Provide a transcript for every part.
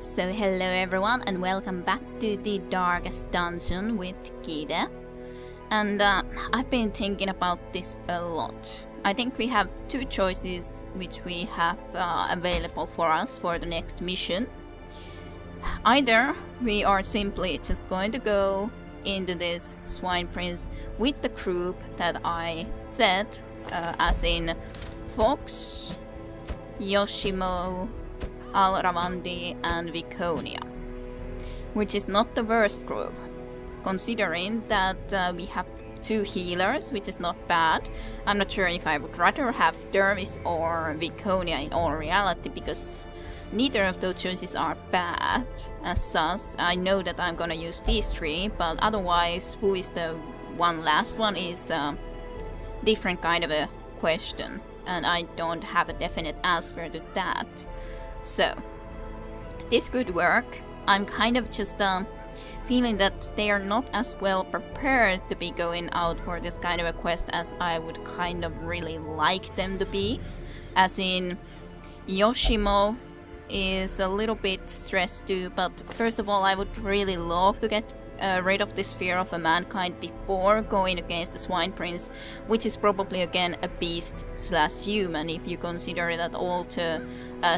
So hello everyone and welcome back to the Darkest Dungeon with Kide. And I've been thinking about this a lot. I think we have two choices which we have available for us for the next mission. Either we are simply just going to go into this Swine Prince with the group that I said, as in Fox, Yoshimo, Alravandi and Viconia, which is not the worst group, considering that we have two healers, which is not bad. I'm not sure if I would rather have Dervis or Viconia in all reality, because neither of those choices are bad as such. I know that I'm gonna use these three, but otherwise who is the last one is a different kind of a question, and I don't have a definite answer to that. So, this could work. I'm kind of just feeling that they are not as well prepared to be going out for this kind of a quest as I would kind of really like them to be. As in, Yoshimo is a little bit stressed too, but first of all I would really love to get rid of this fear of a mankind before going against the Swine Prince, which is probably again a beast/human if you consider that all the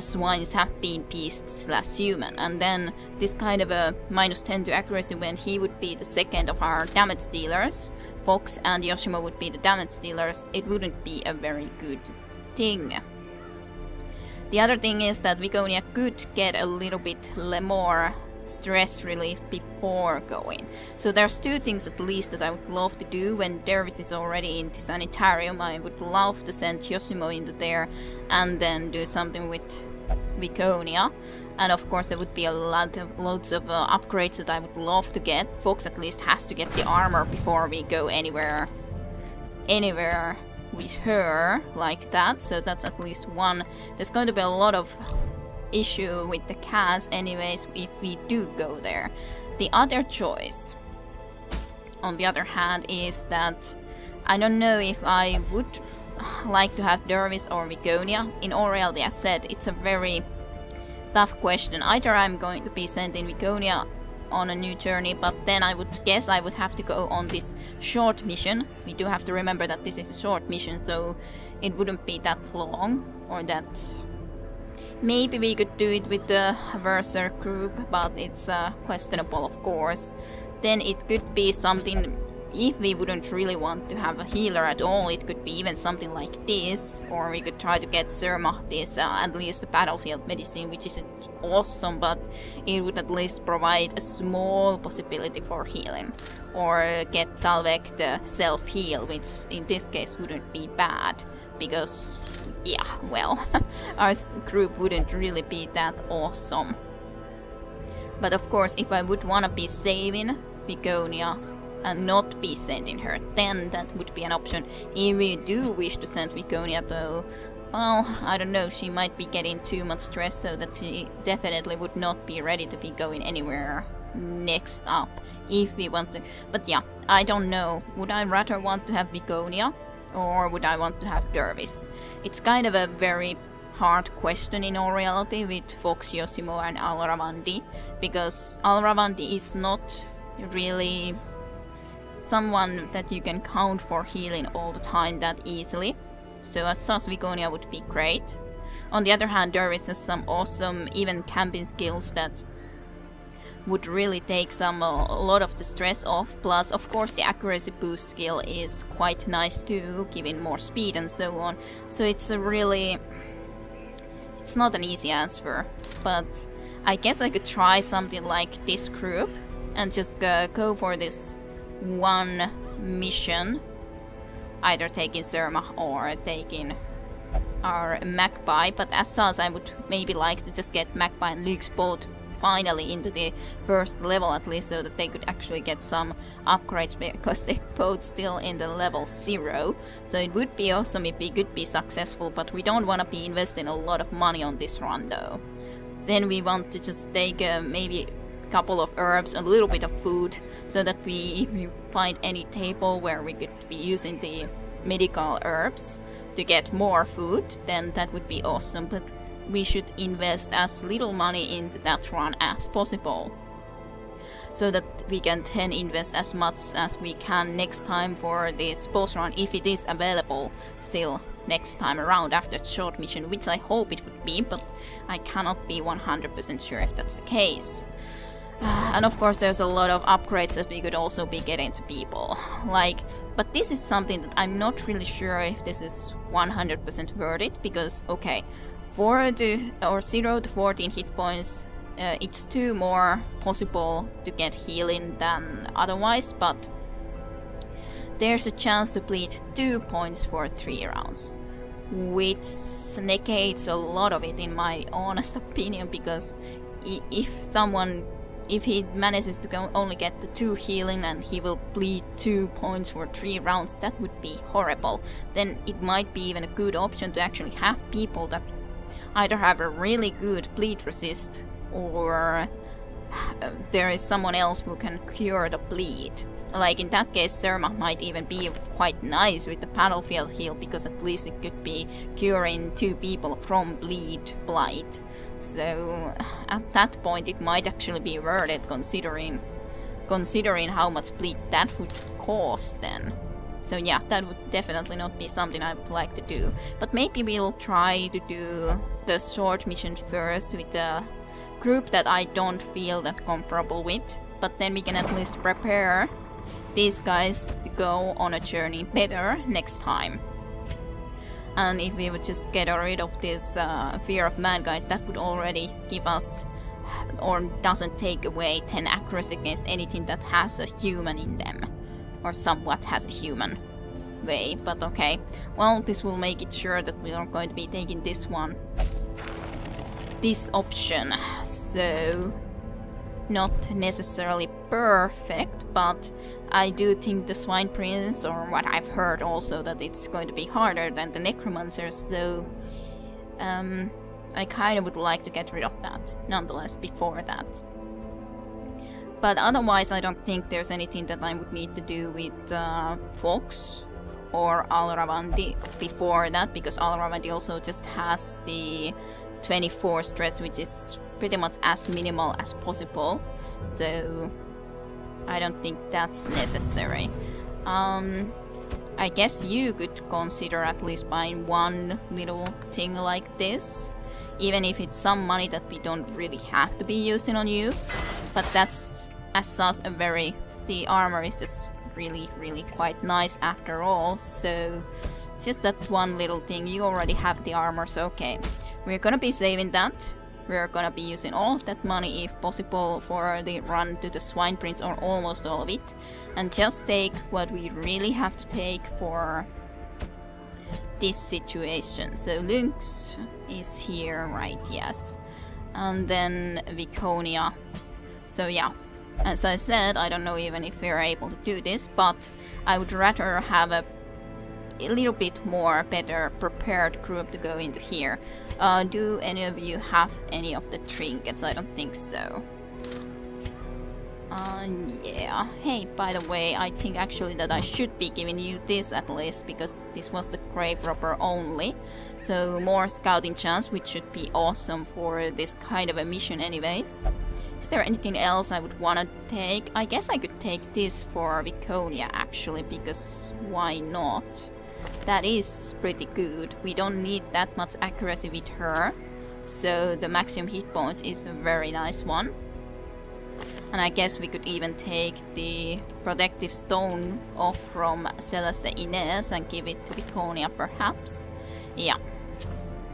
swines have been beast/human. And then this kind of a -10 to accuracy when he would be the second of our damage dealers, Fox and Yoshimo would be the damage dealers, it wouldn't be a very good thing. The other thing is that Viconia could get a little bit more stress relief before going. So there's two things at least that I would love to do when Dervis is already in the sanitarium. I would love to send Yoshimo into there and then do something with Viconia. And of course there would be loads of upgrades that I would love to get. Fox at least has to get the armor before we go anywhere with her like that. So that's at least one. There's going to be a lot of issue with the cast anyways if we do go there. The other choice, on the other hand, is that I don't know if I would like to have Dervis or Viconia. In all reality, as said, it's a very tough question. Either I'm going to be sending Viconia on a new journey, but then I would guess I would have to go on this short mission. We do have to remember that this is a short mission, so it wouldn't be that long, or that maybe we could do it with the Verser group, but it's questionable of course. Then it could be something, if we wouldn't really want to have a healer at all, it could be even something like this, or we could try to get Surma this at least the battlefield medicine, which isn't awesome, but it would at least provide a small possibility for healing. Or get Talvek the self-heal, which in this case wouldn't be bad, because yeah, well, our group wouldn't really be that awesome. But of course, if I would wanna be saving Viconia and not be sending her, then that would be an option. If we do wish to send Viconia though, well, I don't know, she might be getting too much stress so that she definitely would not be ready to be going anywhere next up if we want to. But yeah, I don't know, would I rather want to have Viconia or would I want to have Dervis? It's kind of a very hard question in all reality with Fox, Yoshimo and Alravandi, because Alravandi is not really someone that you can count for healing all the time that easily. So as such, Viconia would be great. On the other hand, Dervis has some awesome even camping skills that would really take a lot of the stress off. Plus, of course, the accuracy boost skill is quite nice too, giving more speed and so on. So it's not an easy answer, but I guess I could try something like this group and just go for this one mission, either taking Surma or taking our Magpie. But as such, I would maybe like to just get Magpie and Lux both finally into the first level at least, so that they could actually get some upgrades, because they're both still in the level 0. So it would be awesome if we could be successful, but we don't want to be investing a lot of money on this run though. Then we want to just take maybe a couple of herbs, a little bit of food, so that if we find any table where we could be using the medical herbs to get more food, then that would be awesome. But we should invest as little money into that run as possible, so that we can then invest as much as we can next time for this boss run, if it is available still next time around after the short mission, which I hope it would be, but I cannot be 100% sure if that's the case. And of course there's a lot of upgrades that we could also be getting to people, but this is something that I'm not really sure if this is 100% worth it, because okay, 0 to 14 hit points, it's 2 more possible to get healing than otherwise, but there's a chance to bleed 2 points for 3 rounds, which negates a lot of it in my honest opinion, because if he manages to only get the 2 healing and he will bleed 2 points for 3 rounds, that would be horrible. Then it might be even a good option to actually have people that either have a really good bleed resist, or there is someone else who can cure the bleed. Like in that case, Zermatt might even be quite nice with the battlefield heal, because at least it could be curing 2 people from bleed blight. So at that point it might actually be worth it, considering how much bleed that would cost then. So yeah, that would definitely not be something I would like to do. But maybe we'll try to do the short mission first with a group that I don't feel that comfortable with, but then we can at least prepare these guys to go on a journey better next time. And if we would just get rid of this fear of mankind, that would already give us, or doesn't take away 10 accuracy against anything that has a human in them, or somewhat has a human way. But okay, well, this will make it sure that we are going to be taking this option. So not necessarily perfect, but I do think the Swine Prince, or what I've heard also, that it's going to be harder than the Necromancers, so I kind of would like to get rid of that nonetheless before that. But otherwise I don't think there's anything that I would need to do with Fox or Alravandi before that, because Alravandi also just has the 24 stress, which is pretty much as minimal as possible, so I don't think that's necessary. I guess you could consider at least buying one little thing like this, even if it's some money that we don't really have to be using on you, but that's as such the armor is just really quite nice after all, so just that one little thing. You already have the armor, so okay, we're gonna be saving that. We're gonna be using all of that money if possible for the run to the Swine Prince, or almost all of it, and just take what we really have to take for this situation. So Lynx is here, right? Yes. And then Viconia. So yeah, as I said, I don't know even if we're able to do this, but I would rather have a little bit more better prepared group to go into here. Do any of you have any of the trinkets? I don't think so. Yeah. Hey, by the way, I think actually that I should be giving you this at least, because this was the grave robber only. So more scouting chance, which should be awesome for this kind of a mission anyways. Is there anything else I would wanna take? I guess I could take this for Viconia actually, because why not? That is pretty good. We don't need that much accuracy with her, so the maximum hit points is a very nice one. And I guess we could even take the protective stone off from Celeste Inez and give it to Viconia perhaps. Yeah,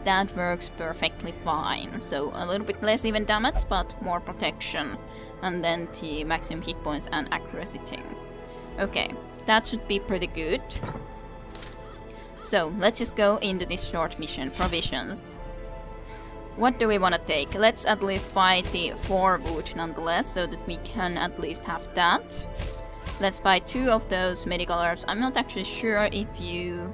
that works perfectly fine. So a little bit less even damage, but more protection. And then the maximum hit points and accuracy thing. Okay, that should be pretty good. So let's just go into this short mission. Provisions. What do we want to take? Let's at least buy the 4 wood nonetheless, so that we can at least have that. Let's buy 2 of those medical herbs. I'm not actually sure if you...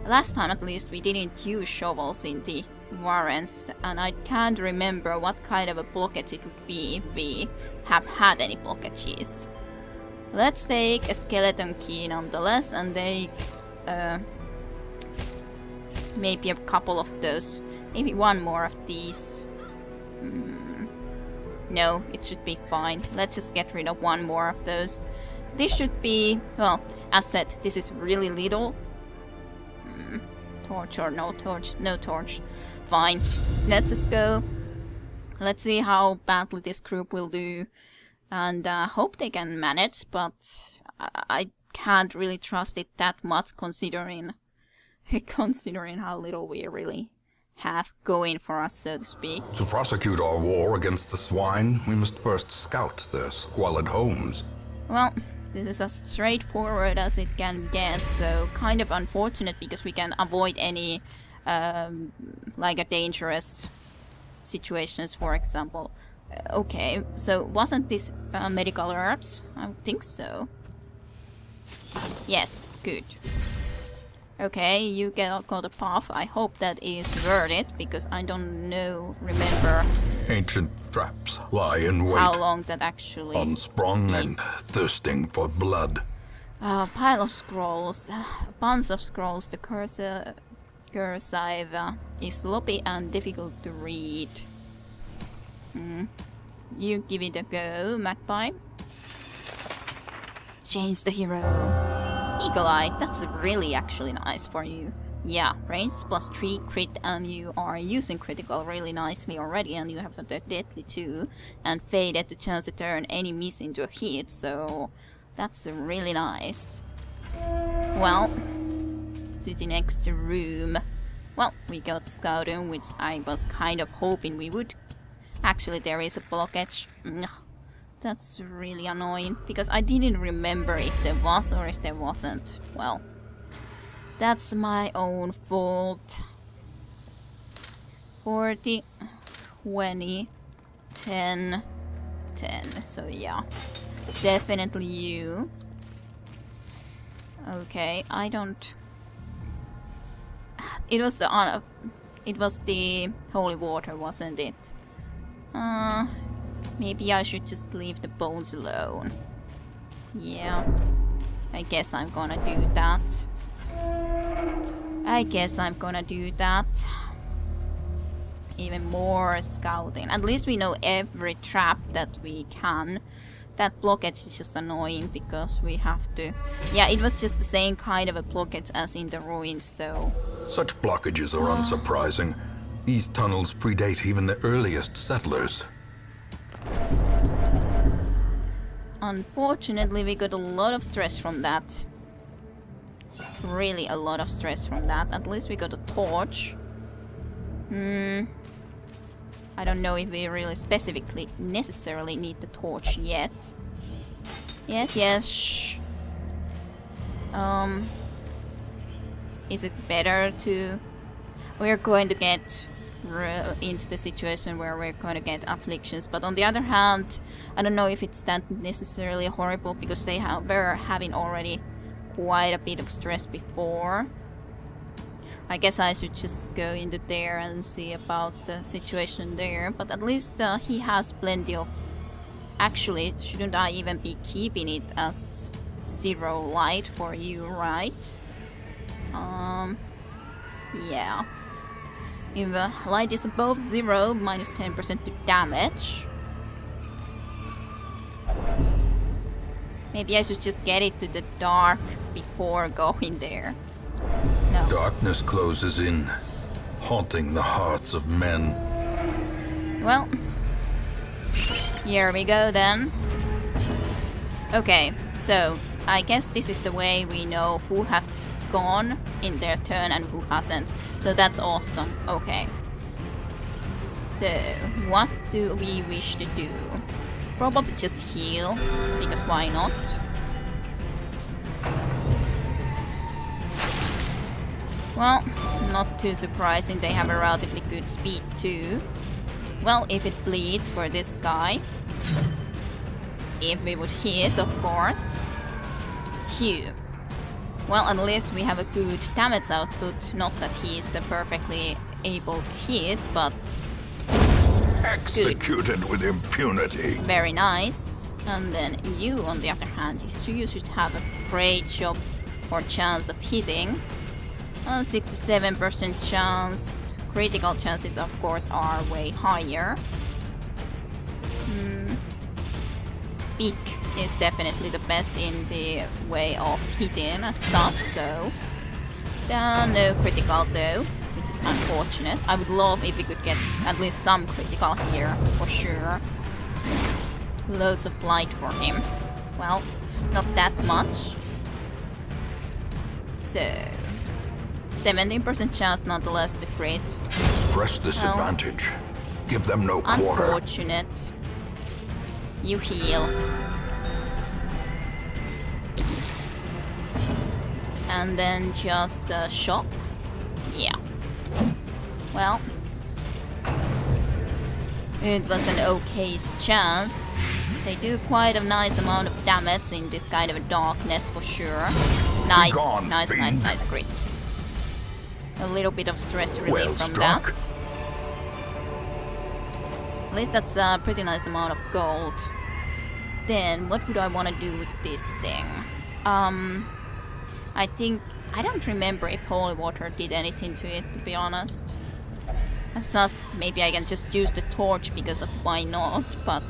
Last time at least we didn't use shovels in the warrens, and I can't remember what kind of a blockage it would be if we have had any blockages. Let's take a skeleton key nonetheless, and take maybe a couple of those. Maybe one more of these. No, it should be fine. Let's just get rid of one more of those. This should be, well, as said, this is really little. Torch or no torch? No torch. Fine. Let's just go. Let's see how badly this group will do. And hope they can manage, but I can't really trust it that much considering how little we really have going for us, so to speak. To prosecute our war against the swine, we must first scout their squalid homes. Well, this is as straightforward as it can get, so kind of unfortunate because we can avoid any like a dangerous situations, for example. Okay, so wasn't this medical herbs? I think so. Yes, good. Okay, you got a puff. I hope that is worth it, because I don't remember Ancient traps lie in wait, how long that actually unsprung and is. thirsting for blood. Pile of scrolls, bunch of scrolls. The cursive is sloppy and difficult to read. You give it a go, Magpie. Change the hero. Eagle Eye, that's really actually nice for you. Yeah, range +3 crit, and you are using critical really nicely already, and you have a deadly too, and faded the chance to turn any miss into a hit, so that's really nice. Well, to the next room. Well, we got scouting, which I was kind of hoping we would. Actually, there is a blockage. That's really annoying, because I didn't remember if there was or if there wasn't. Well, that's my own fault. 40, 20, 10, 10. So yeah, definitely you. Okay, I don't... It was the holy water, wasn't it? Maybe I should just leave the bones alone. Yeah, I guess I'm gonna do that. Even more scouting. At least we know every trap that we can. That blockage is just annoying because we have to... Yeah, it was just the same kind of a blockage as in the ruins, so... Such blockages are unsurprising. These tunnels predate even the earliest settlers. Unfortunately, we got a lot of stress from that. Really a lot of stress from that. At least we got a torch. I don't know if we really specifically necessarily need the torch yet. Yes, shh. Is it better to... We're going to get into the situation where we're going to get afflictions, but on the other hand, I don't know if it's that necessarily horrible, because were having already quite a bit of stress before. I guess I should just go into there and see about the situation there, but at least he has plenty of... Actually, shouldn't I even be keeping it as 0 light for you, right? Yeah. If light is above 0, minus 10% to damage. Maybe I should just get it to the dark before going there. No. Darkness closes in, haunting the hearts of men. Well, here we go then. Okay, so I guess this is the way we know who has gone in their turn and who hasn't. So that's awesome. Okay. So, what do we wish to do? Probably just heal, because why not? Well, not too surprising, they have a relatively good speed too. Well, if it bleeds for this guy. If we would hit, of course. Phew. Well, at least we have a good damage output. Not that he is perfectly able to hit, but... Executed with impunity. Very nice. And then you, on the other hand, you should have a great job or chance of hitting. 67% chance. Critical chances, of course, are way higher. Peak is definitely the best in the way of hitting a sus, so... no critical though, which is unfortunate. I would love if we could get at least some critical here, for sure. Loads of blight for him. Well, not that much. So... 17% chance nonetheless to crit. Press this advantage. Give them no quarter. Unfortunate. You heal. And then just shop. Yeah. Well. It was an okay chance. They do quite a nice amount of damage in this kind of darkness for sure. Nice, gone, nice, fiend. nice, nice crit. A little bit of stress relief Well from struck. that. At least that's a pretty nice amount of gold. Then, what would I want to do with this thing? I think... I don't remember if holy water did anything to it, to be honest. Thus, maybe I can just use the torch because of why not, but...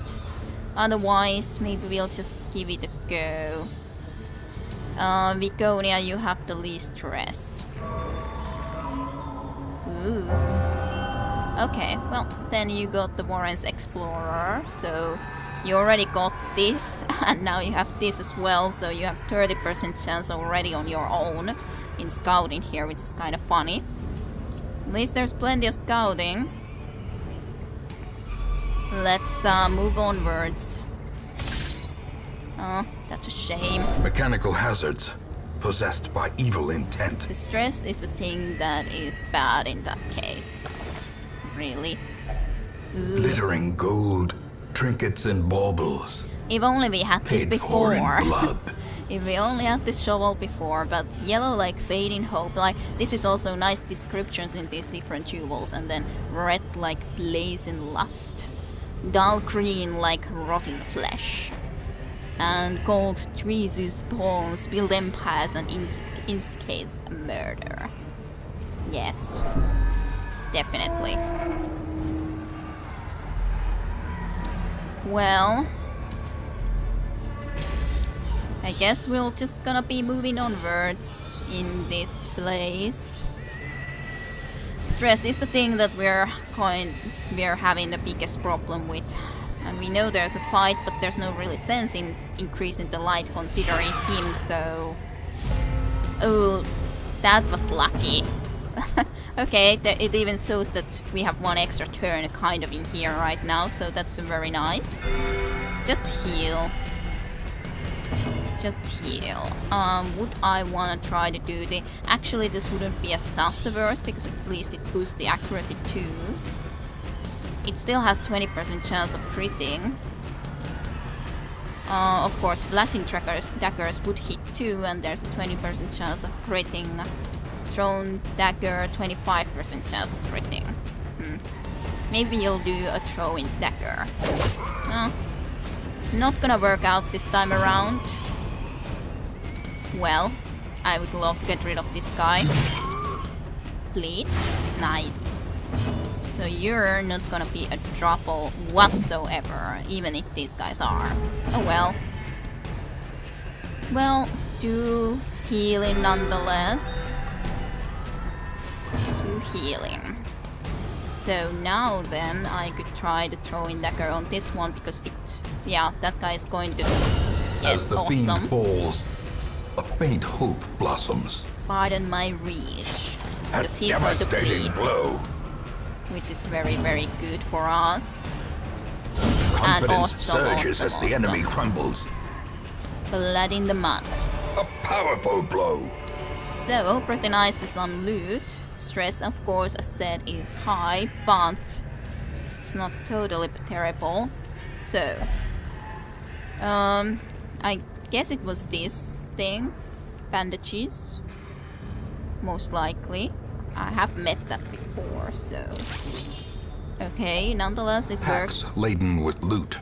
Otherwise, maybe we'll just give it a go. Viconia, you have the least stress. Ooh. Okay, well, then you got the Warren's Explorer, so you already got this, and now you have this as well, so you have 30% chance already on your own in scouting here, which is kind of funny. At least there's plenty of scouting. Let's move onwards. Oh, that's a shame. Mechanical hazards. Possessed by evil intent. The stress is the thing that is bad in that case. Really. Ooh. Glittering gold. Trinkets and baubles. If only we had this Paid for before. in blood. If we only had this shovel before, but yellow like fading hope, like this is also nice descriptions in these different jewels, and then red like blazing lust, dull green like rotting flesh, and gold trees bones build empires and instigates murder. Yes, definitely. Well, I guess we're just gonna be moving onwards in this place. Stress is the thing that we're having the biggest problem with. And we know there's a fight, but there's no really sense in increasing the light considering him, so... Oh, that was lucky. Okay, it even shows that we have one extra turn kind of in here right now, so that's very nice. Just heal. Just heal. Would I want to try to do the... Actually, this wouldn't be a Sastaverse, because at least it boosts the accuracy too. It still has 20% chance of critting. Of course, flashing daggers would hit too, and there's a 20% chance of critting. Thrown dagger, 25% chance of critting. Maybe you'll do a throwing dagger. Not gonna work out this time around. Well, I would love to get rid of this guy. Bleed. Nice. So you're not gonna be a dropple whatsoever, even if these guys are. Oh well. Well, do healing nonetheless. Do healing. So now then, I could try the throwing dagger on this one because it... Yeah, that guy is going to... Yes, As the fiend awesome. falls, a faint hope blossoms. Pardon my reach. A Because he's going to devastating bleed. blow. Which is very, very good for us. Confidence awesome, surges awesome, as the enemy awesome. crumbles. Blood in the mud. A powerful blow. So, pretty nice is some loot. Stress, of course, as said, is high, but it's not totally terrible. So, I guess it was this thing. Bandages. Most likely. I have met that before, so... Okay, nonetheless, it works. Packs laden with loot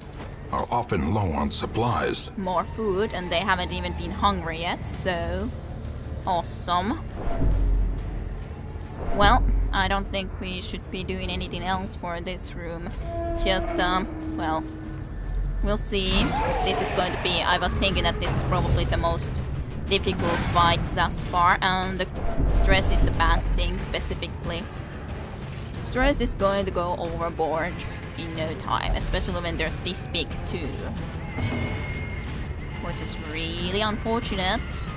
are often low on supplies. More food, and they haven't even been hungry yet, so... Awesome. Well, I don't think we should be doing anything else for this room. Just, well, we'll see. This is going to be... I was thinking that this is probably the most difficult fight thus far, and the stress is the bad thing specifically. Stress is going to go overboard in no time, especially when there's this big too. Which is really unfortunate.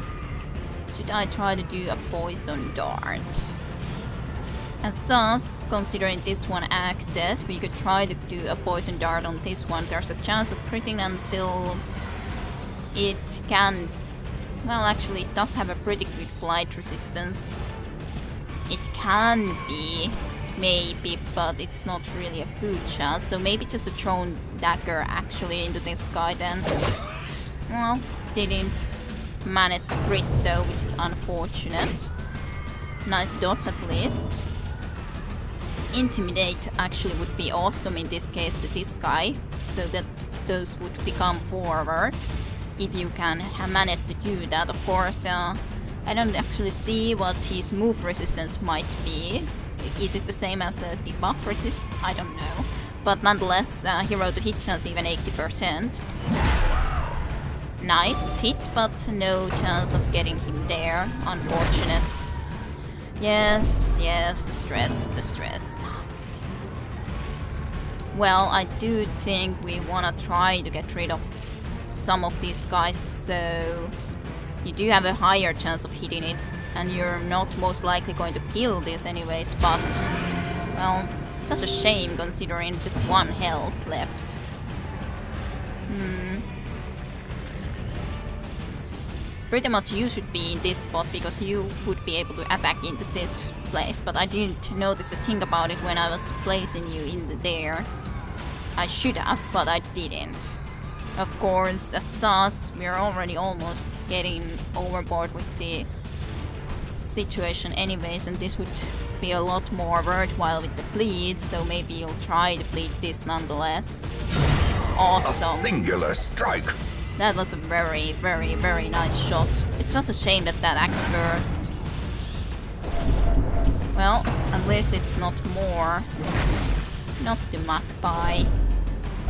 Should I try to do a poison dart? And thus, considering this one acted, we could try to do a poison dart on this one. There's a chance of critting and still it can... Well, actually it does have a pretty good blight resistance. It can be, maybe, but it's not really a good chance. So maybe just a thrown dagger actually into this guy then. Well, didn't manage to crit though, which is unfortunate. Nice dots at least. Intimidate actually would be awesome in this case to this guy, so that those would become forward. If you can manage to do that, of course. I don't actually see what his move resistance might be. Is it the same as the debuff resist? I don't know. But nonetheless, hero to hit chance even 80%. Nice hit, but no chance of getting him there. Unfortunate. Yes, the stress. Well, I do think we wanna try to get rid of some of these guys, so you do have a higher chance of hitting it, and you're not most likely going to kill this anyways, but, well, such a shame considering just 1 health left. Pretty much you should be in this spot because you would be able to attack into this place, but I didn't notice the thing about it when I was placing you in there. I should have, but I didn't. Of course, as sus, we're already almost getting overboard with the situation anyways, and this would be a lot more worthwhile with the bleed, so maybe you'll try to bleed this nonetheless. Awesome. A singular strike. That was a very, very, very nice shot. It's just a shame that that acts first. Well, at least it's not more. Not the magpie.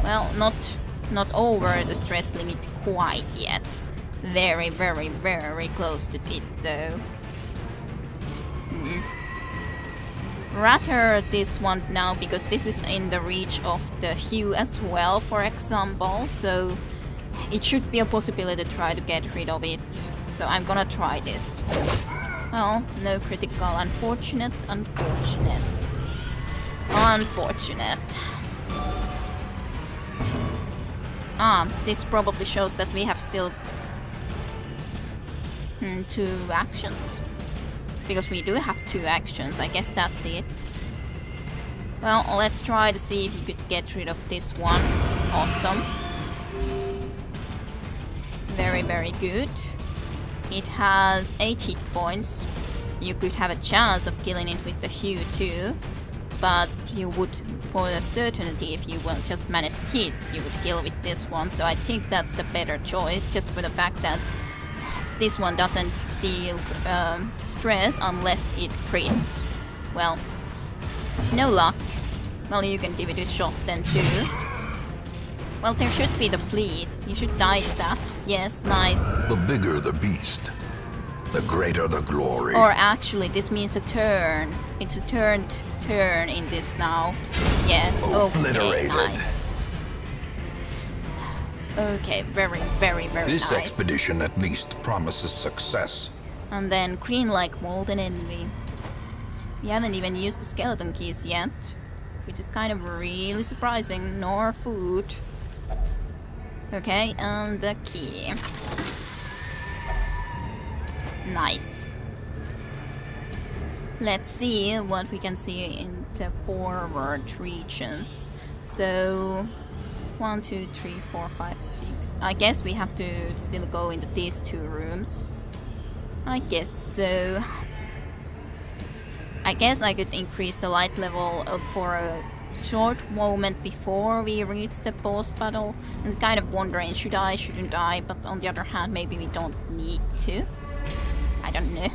Well, not over the stress limit quite yet. Very, very, very close to it though. Rather this one now, because this is in the reach of the Hue as well, for example, so it should be a possibility to try to get rid of it. So I'm gonna try this. Well, no critical. Unfortunate. This probably shows that we have still 2 actions. Because we do have 2 actions, I guess that's it. Well, let's try to see if you could get rid of this one. Awesome. Very, very good. It has 8 hit points. You could have a chance of killing it with the Hue too, but you would, for a certainty, if you will just manage to hit, you would kill with this one. So I think that's a better choice, just for the fact that this one doesn't deal stress unless it crits. Well, no luck. Well, you can give it a shot then too. Well, there should be the bleed. You should die to that. Yes, nice. The bigger the beast, the greater the glory. Or actually, this means a turn. It's a turn in this now. Yes, okay, nice. Okay, very, very, very This nice. expedition at least promises success. And then green like Molten Envy. We haven't even used the skeleton keys yet, which is kind of really surprising. Nor food. Okay, and the key. Nice. Let's see what we can see in the forward regions. So 1, 2, 3, 4, 5, 6. I guess we have to still go into these 2 rooms. I guess so. I guess I could increase the light level for a short moment before we reach the boss battle. I was kind of wondering, should I, shouldn't I? But on the other hand, maybe we don't need to. I don't know.